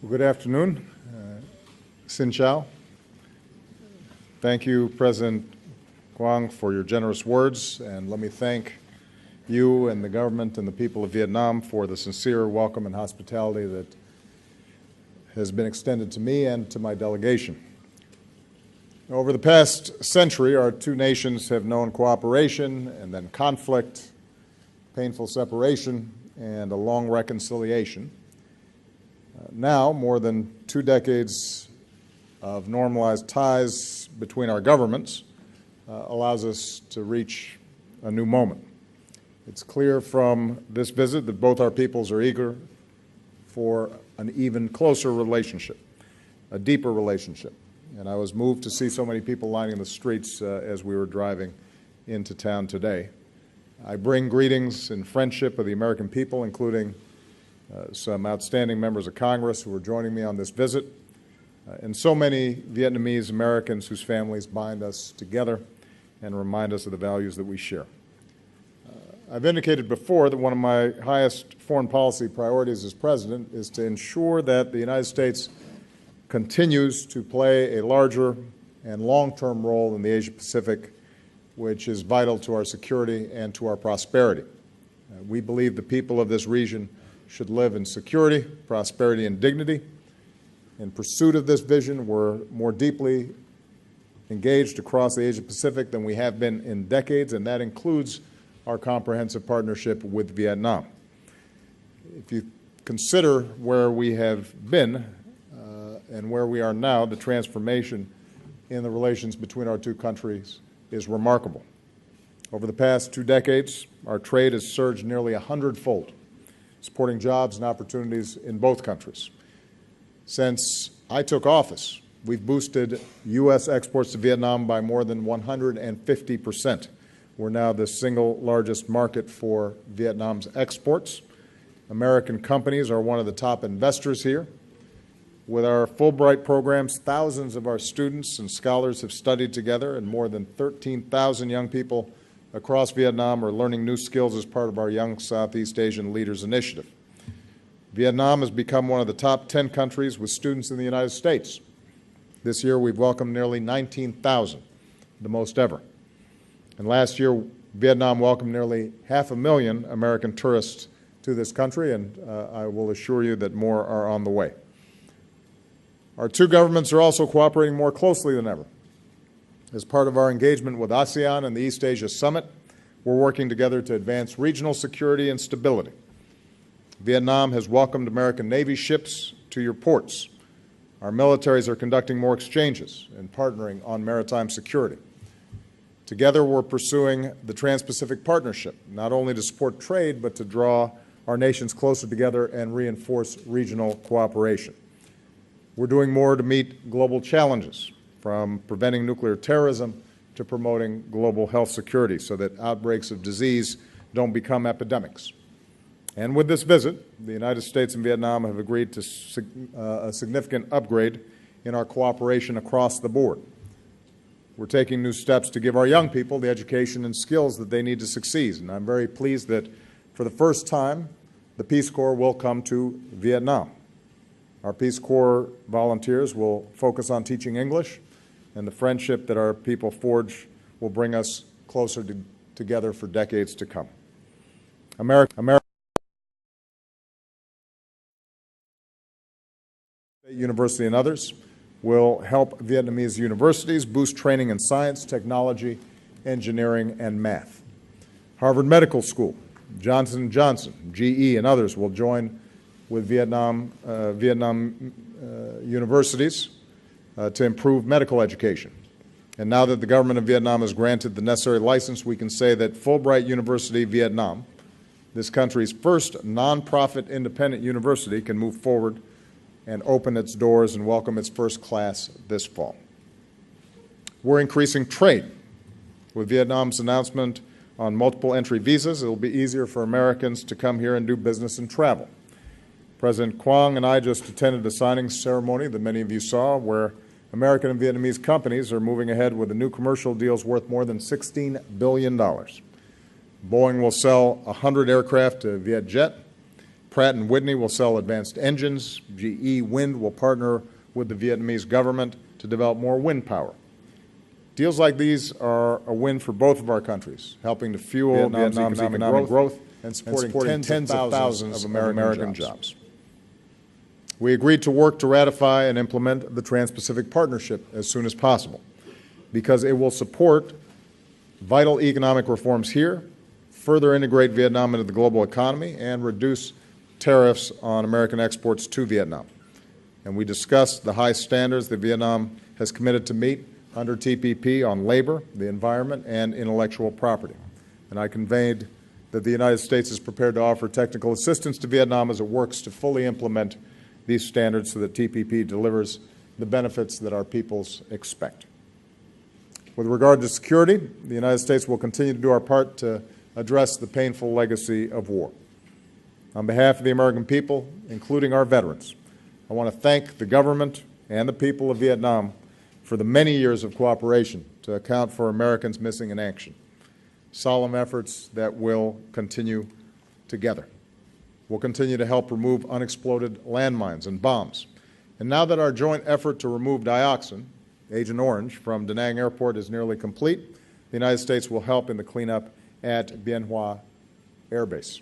Well, good afternoon. Xin chào. Thank you, President Quang, for your generous words, and let me thank you and the government and the people of Vietnam for the sincere welcome and hospitality that has been extended to me and to my delegation. Over the past century, our two nations have known cooperation and then conflict, painful separation, and a long reconciliation. Now, more than 2 decades of normalized ties between our governments allows us to reach a new moment. It's clear from this visit that both our peoples are eager for an even closer relationship, a deeper relationship. And I was moved to see so many people lining the streets as we were driving into town today. I bring greetings and friendship of the American people, including some outstanding members of Congress who are joining me on this visit, and so many Vietnamese Americans whose families bind us together and remind us of the values that we share. I've indicated before that one of my highest foreign policy priorities as president is to ensure that the United States continues to play a larger and long-term role in the Asia-Pacific, which is vital to our security and to our prosperity. We believe the people of this region should live in security, prosperity, and dignity. In pursuit of this vision, we're more deeply engaged across the Asia-Pacific than we have been in decades, and that includes our comprehensive partnership with Vietnam. If you consider where we have been and where we are now, the transformation in the relations between our two countries is remarkable. Over the past 2 decades, our trade has surged nearly 100-fold, supporting jobs and opportunities in both countries. Since I took office, we've boosted U.S. exports to Vietnam by more than 150%. We're now the single largest market for Vietnam's exports. American companies are one of the top investors here. With our Fulbright programs, thousands of our students and scholars have studied together, and more than 13,000 young people across Vietnam are learning new skills as part of our Young Southeast Asian Leaders Initiative. Vietnam has become one of the top 10 countries with students in the United States. This year, we've welcomed nearly 19,000, the most ever. And last year, Vietnam welcomed nearly 500,000 American tourists to this country, and I will assure you that more are on the way. Our two governments are also cooperating more closely than ever. As part of our engagement with ASEAN and the East Asia Summit, we're working together to advance regional security and stability. Vietnam has welcomed American Navy ships to your ports. Our militaries are conducting more exchanges and partnering on maritime security. Together, we're pursuing the Trans-Pacific Partnership, not only to support trade, but to draw our nations closer together and reinforce regional cooperation. We're doing more to meet global challenges, from preventing nuclear terrorism to promoting global health security so that outbreaks of disease don't become epidemics. And with this visit, the United States and Vietnam have agreed to a significant upgrade in our cooperation across the board. We're taking new steps to give our young people the education and skills that they need to succeed, and I'm very pleased that for the first time, the Peace Corps will come to Vietnam. Our Peace Corps volunteers will focus on teaching English, and the friendship that our people forge will bring us closer together for decades to come. America University and others will help Vietnamese universities boost training in science, technology, engineering, and math. Harvard Medical School, Johnson & Johnson, GE, and others will join with Vietnam universities to improve medical education. And now that the government of Vietnam has granted the necessary license, we can say that Fulbright University Vietnam, this country's first nonprofit independent university, can move forward and open its doors and welcome its first class this fall. We're increasing trade. With Vietnam's announcement on multiple entry visas, it will be easier for Americans to come here and do business and travel. President Quang and I just attended a signing ceremony that many of you saw, where American and Vietnamese companies are moving ahead with the new commercial deals worth more than $16 billion. Boeing will sell 100 aircraft to Vietjet. Pratt & Whitney will sell advanced engines. GE Wind will partner with the Vietnamese government to develop more wind power. Deals like these are a win for both of our countries, helping to fuel Vietnam's economic growth and supporting tens of thousands of American jobs. We agreed to work to ratify and implement the Trans-Pacific Partnership as soon as possible because it will support vital economic reforms here, further integrate Vietnam into the global economy, and reduce tariffs on American exports to Vietnam. And we discussed the high standards that Vietnam has committed to meet under TPP on labor, the environment, and intellectual property. And I conveyed that the United States is prepared to offer technical assistance to Vietnam as it works to fully implement these standards so that TPP delivers the benefits that our peoples expect. With regard to security, the United States will continue to do our part to address the painful legacy of war. On behalf of the American people, including our veterans, I want to thank the government and the people of Vietnam for the many years of cooperation to account for Americans missing in action. Solemn efforts that will continue together. We'll continue to help remove unexploded landmines and bombs. And now that our joint effort to remove dioxin, Agent Orange, from Da Nang Airport is nearly complete, the United States will help in the cleanup at Bien Hoa Air Base.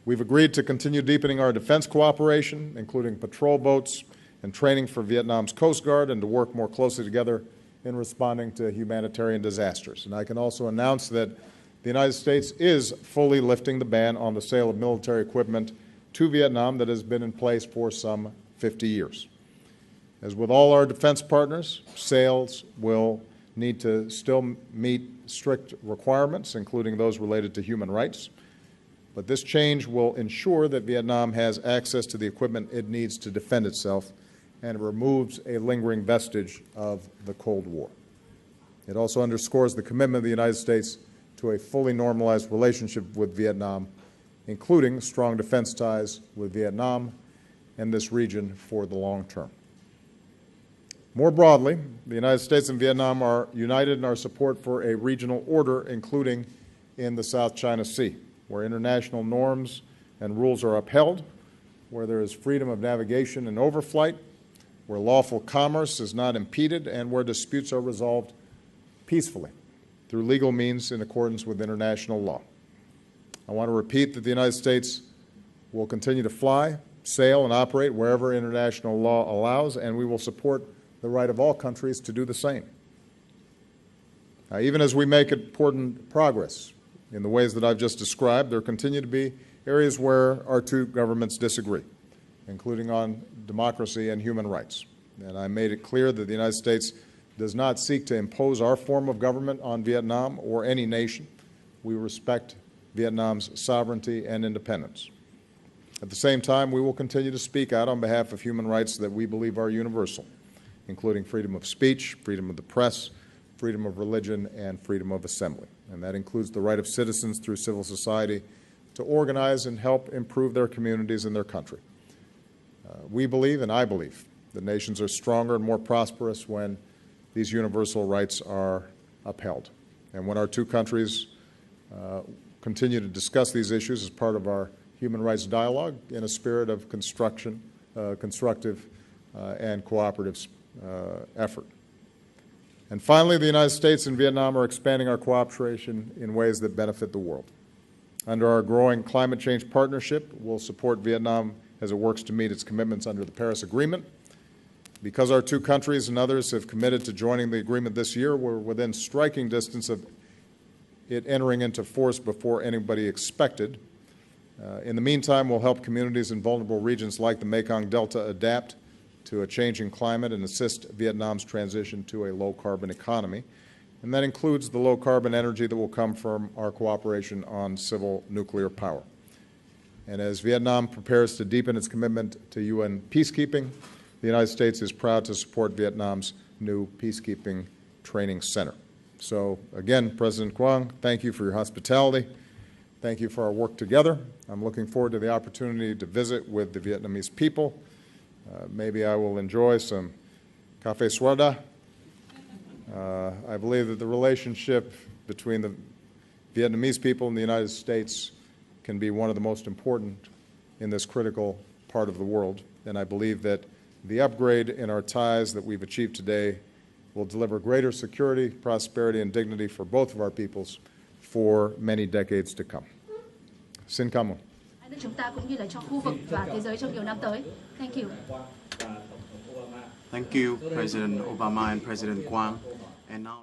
We've agreed to continue deepening our defense cooperation, including patrol boats and training for Vietnam's Coast Guard, and to work more closely together in responding to humanitarian disasters. And I can also announce that the United States is fully lifting the ban on the sale of military equipment to Vietnam that has been in place for some 50 years. As with all our defense partners, sales will need to still meet strict requirements, including those related to human rights. But this change will ensure that Vietnam has access to the equipment it needs to defend itself, and it removes a lingering vestige of the Cold War. It also underscores the commitment of the United States to a fully normalized relationship with Vietnam, including strong defense ties with Vietnam and this region for the long term. More broadly, the United States and Vietnam are united in our support for a regional order, including in the South China Sea, where international norms and rules are upheld, where there is freedom of navigation and overflight, where lawful commerce is not impeded, and where disputes are resolved peacefully through legal means in accordance with international law. I want to repeat that the United States will continue to fly, sail, and operate wherever international law allows, and we will support the right of all countries to do the same. Even as we make important progress in the ways that I've just described, there continue to be areas where our two governments disagree, including on democracy and human rights. And I made it clear that the United States does not seek to impose our form of government on Vietnam or any nation. We respect Vietnam's sovereignty and independence. At the same time, we will continue to speak out on behalf of human rights that we believe are universal, including freedom of speech, freedom of the press, freedom of religion, and freedom of assembly. And that includes the right of citizens through civil society to organize and help improve their communities and their country. We believe, and I believe, that nations are stronger and more prosperous when these universal rights are upheld. And when our two countries continue to discuss these issues as part of our human rights dialogue in a spirit of constructive and cooperative effort. And finally, the United States and Vietnam are expanding our cooperation in ways that benefit the world. Under our growing climate change partnership, we'll support Vietnam as it works to meet its commitments under the Paris Agreement. Because our two countries and others have committed to joining the agreement this year, we're within striking distance of it entering into force before anybody expected. In the meantime, we'll help communities in vulnerable regions like the Mekong Delta adapt to a changing climate and assist Vietnam's transition to a low-carbon economy. And that includes the low-carbon energy that will come from our cooperation on civil nuclear power. And as Vietnam prepares to deepen its commitment to UN peacekeeping, the United States is proud to support Vietnam's new peacekeeping training center. So again, President Quang, thank you for your hospitality. Thank you for our work together. I'm looking forward to the opportunity to visit with the Vietnamese people. Maybe I will enjoy some café soda. I believe that the relationship between the Vietnamese people and the United States can be one of the most important in this critical part of the world. And I believe that the upgrade in our ties that we've achieved today will deliver greater security, prosperity, and dignity for both of our peoples for many decades to come. Xin cảm ơn. Hai nước chúng ta cũng như là cho khu vực và thế giới trong nhiều năm tới. Thank you. Thank you, President Obama and President Quang. And now